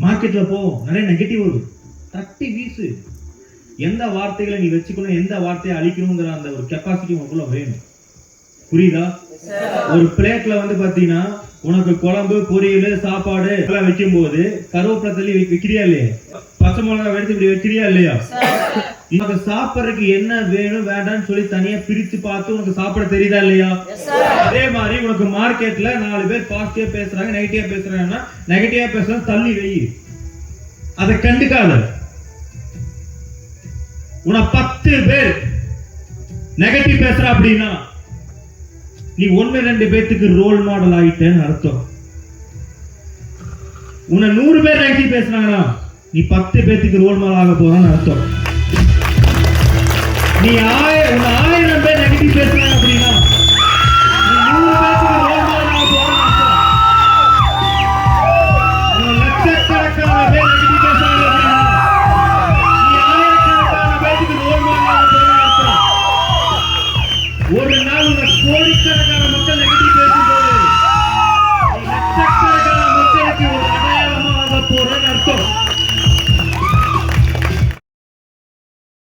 மார்க்கெட்ல போவோம், நிறைய நெகட்டிவ் வரும், தட்டி வீசு. எந்த வார்த்தைகளை நீ வச்சுக்கணும், எந்த வார்த்தையை அழிக்கணுங்கிற அந்த ஒரு கெப்பாசிட்டி உனக்குள்ள வேணும். புரியுதா? ஒரு பிளேட்ல வந்து பாத்தீங்கன்னா உனக்கு குழம்பு, பொரியல், சாப்பாடு எல்லாம் வைக்கும் போது கருவேப்பிலை தள்ளி வைக்கிறியா இல்லையா? பச்சை மிளகாய் எடுத்து இப்படி வைக்கிறியா இல்லையா? உனக்கு சாப்பிட்றதுக்கு என்ன வேணும் வேண்டாம்னு சொல்லி தனியா பிரிச்சு பார்த்து உனக்கு சாப்பிட தெரியுதா இல்லையா? அதே மாதிரி உனக்கு மார்க்கெட்ல 4 பேர் பாசிட்டிவா பேசுறாங்க, நெகட்டிவா பேசுறாங்கன்னா நெகட்டிவா பேசுறாங்க தள்ளி வை, அதை கண்டுக்காத. உன 10 பேர் நெகட்டிவ் பேசுற அப்படின்னா நீ 1-2 பேத்துக்கு ரோல் மாடல் ஆயிட்டேன்னு அர்த்தம். உன்னை 100 பேர் நெகட்டிவ் பேசுறாங்கன்னா நீ 10 பேத்துக்கு ரோல் மாடல் ஆக போறான்னு அர்த்தம். நீ 1000 பேர் நெகட்டிவ் பேசுறாங்க